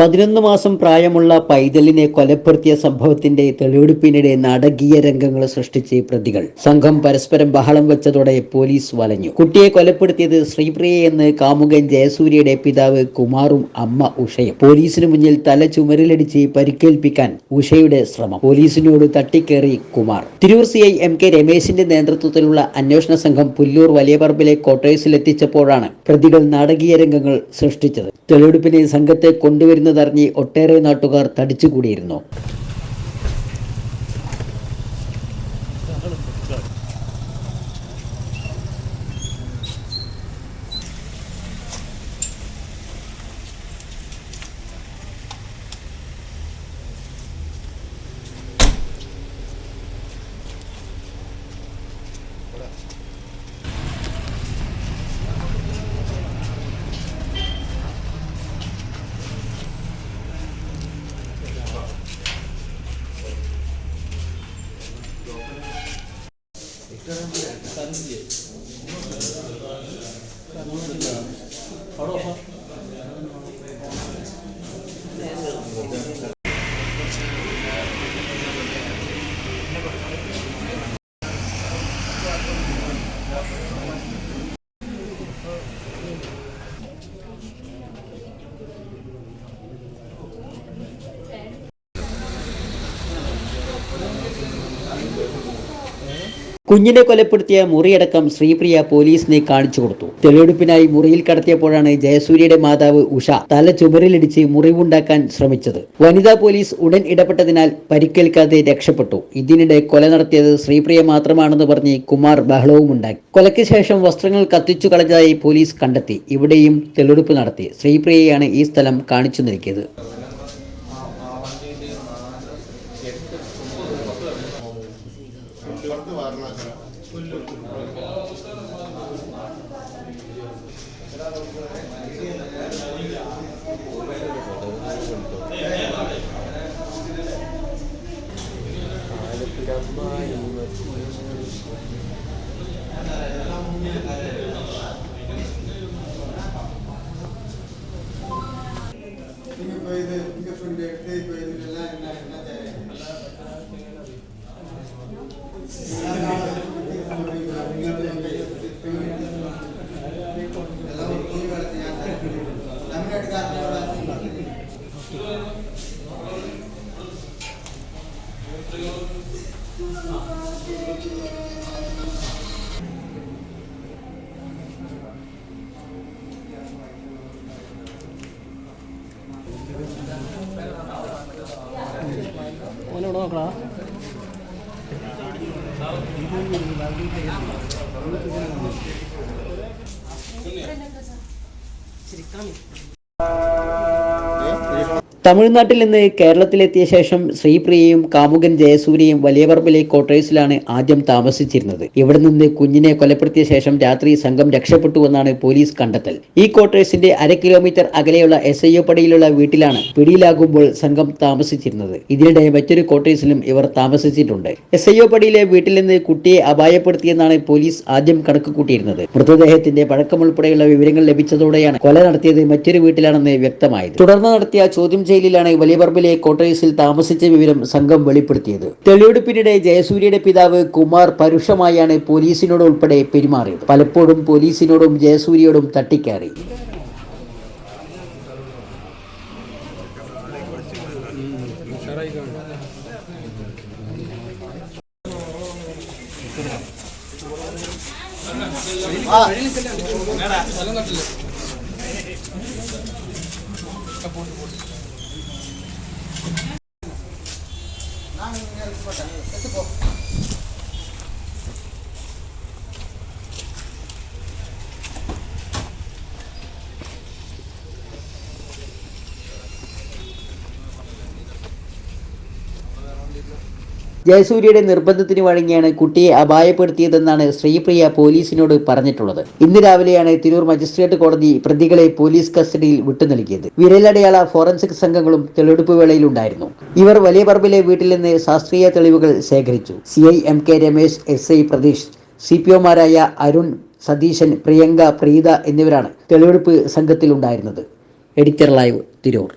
11 മാസം പ്രായമുള്ള പൈതലിനെ കൊലപ്പെടുത്തിയ സംഭവത്തിന്റെ തെളിവെടുപ്പിനിടെ നാടകീയ രംഗങ്ങൾ സൃഷ്ടിച്ച് പ്രതികൾ. സംഘം പരസ്പരം ബഹളം വെച്ചതോടെ പോലീസ് വലഞ്ഞു. കുട്ടിയെ കൊലപ്പെടുത്തിയത് ശ്രീപ്രിയയെന്ന് കാമുകൻ ജയസൂര്യയുടെ പിതാവ് കുമാറും അമ്മ ഉഷയും. പോലീസിന് മുന്നിൽ തല ചുമരിലടിച്ച് പരിക്കേൽപ്പിക്കാൻ ഉഷയുടെ ശ്രമം. പോലീസിനോട് തട്ടിക്കേറി കുമാർ. തിരൂർ CI MK രമേശിന്റെ നേതൃത്വത്തിലുള്ള അന്വേഷണ സംഘം പുല്ലൂർ വലിയപറമ്പിലെ ക്വാർട്ടേഴ്സിലെത്തിച്ചപ്പോഴാണ് പ്രതികൾ നാടകീയ രംഗങ്ങൾ സൃഷ്ടിച്ചത്. തെളിവെടുപ്പിന് സംഘത്തെ കൊണ്ടുവരുന്നതറിഞ്ഞ് ഒട്ടേറെ നാട്ടുകാർ തടിച്ചുകൂടിയിരുന്നു. കുഞ്ഞിനെ കൊലപ്പെടുത്തിയ മുറിയടക്കം ശ്രീപ്രിയ പോലീസിനെ കാണിച്ചു കൊടുത്തു. തെളിവെടുപ്പിനായി മുറിയിൽ കടത്തിയപ്പോഴാണ് ജയസൂര്യയുടെ മാതാവ് ഉഷ തല ചുമരിലിടിച്ച് മുറിവുണ്ടാക്കാൻ ശ്രമിച്ചത്. വനിതാ പോലീസ് ഉടൻ ഇടപെട്ടതിനാൽ പരിക്കേൽക്കാതെ രക്ഷപ്പെട്ടു. ഇതിനിടെ കൊല നടത്തിയത് ശ്രീപ്രിയ മാത്രമാണെന്ന് പറഞ്ഞ് കുമാർ ബഹളവുമുണ്ടാക്കി. കൊലയ്ക്ക് ശേഷം വസ്ത്രങ്ങൾ കത്തിച്ചു കളഞ്ഞതായി പോലീസ് കണ്ടെത്തി. ഇവിടെയും തെളിവെടുപ്പ് നടത്തി. ശ്രീപ്രിയയാണ് ഈ സ്ഥലം കാണിച്ചു നൽകിയത്. തമിഴ്നാട്ടിൽ നിന്ന് കേരളത്തിലെത്തിയ ശേഷം ശ്രീപ്രിയയും കാമുകൻ ജയസൂര്യയും വലിയപറമ്പിലെ ക്വാർട്ടേഴ്സിലാണ് ആദ്യം താമസിച്ചിരുന്നത്. ഇവിടെ നിന്ന് കുഞ്ഞിനെ കൊലപ്പെടുത്തിയ ശേഷം രാത്രി സംഘം രക്ഷപ്പെട്ടുവെന്നാണ് പോലീസ് കണ്ടെത്തൽ. ഈ ക്വാർട്ടേഴ്സിന്റെ 1/2 കിലോമീറ്റർ അകലെയുള്ള SIO പടിയിലുള്ള വീട്ടിലാണ് പിടിയിലാകുമ്പോൾ സംഘം താമസിച്ചിരുന്നത്. ഇതിനിടെ മറ്റൊരു ക്വാർട്ടേഴ്സിലും ഇവർ താമസിച്ചിട്ടുണ്ട്. SIO പടിയിലെ വീട്ടിൽ നിന്ന് കുട്ടിയെ അപായപ്പെടുത്തിയെന്നാണ് പോലീസ് ആദ്യം കണക്ക് കൂട്ടിയിരുന്നത്. മൃതദേഹത്തിന്റെ പഴക്കമുൾപ്പെടെയുള്ള വിവരങ്ങൾ ലഭിച്ചതോടെയാണ് കൊല നടത്തിയത് മറ്റൊരു വീട്ടിലാണെന്ന് വ്യക്തമായത്. തുടർന്ന് നടത്തിയ ചോദ്യം ജയിലിലാണ് വലിയപറമ്പിലെ ക്വാർട്ടേഴ്സിൽ താമസിച്ച വിവരം സംഘം വെളിപ്പെടുത്തിയത്. തെളിവെടുപ്പിനിടെ ജയസൂര്യയുടെ പിതാവ് കുമാർ പരുഷമായാണ് പോലീസിനോട് ഉൾപ്പെടെ പെരുമാറിയത്. പലപ്പോഴും പോലീസിനോടും ജയസൂര്യയോടും തട്ടിക്കയറി. ജയസൂര്യയുടെ നിർബന്ധത്തിന് വഴങ്ങിയാണ് കുട്ടിയെ അപായപ്പെടുത്തിയതെന്നാണ് ശ്രീപ്രിയ പോലീസിനോട് പറഞ്ഞിട്ടുള്ളത്. ഇന്ന് രാവിലെയാണ് തിരൂർ മജിസ്ട്രേറ്റ് കോടതി പ്രതികളെ പോലീസ് കസ്റ്റഡിയിൽ വിട്ടു നൽകിയത്. വിരലടയാള ഫോറൻസിക് സംഘങ്ങളും തെളിവെടുപ്പ് വേളയിലുണ്ടായിരുന്നു. ഇവർ വലിയപറമ്പിലെ വീട്ടിൽ നിന്ന് ശാസ്ത്രീയ തെളിവുകൾ ശേഖരിച്ചു. CI MK Ramesh, SI Pratheesh, CPOമാരായ Arun, Satheesan, Priyanka, Preetha എന്നിവരാണ് തെളിവെടുപ്പ് സംഘത്തിലുണ്ടായിരുന്നത്. Editor live, Tirur.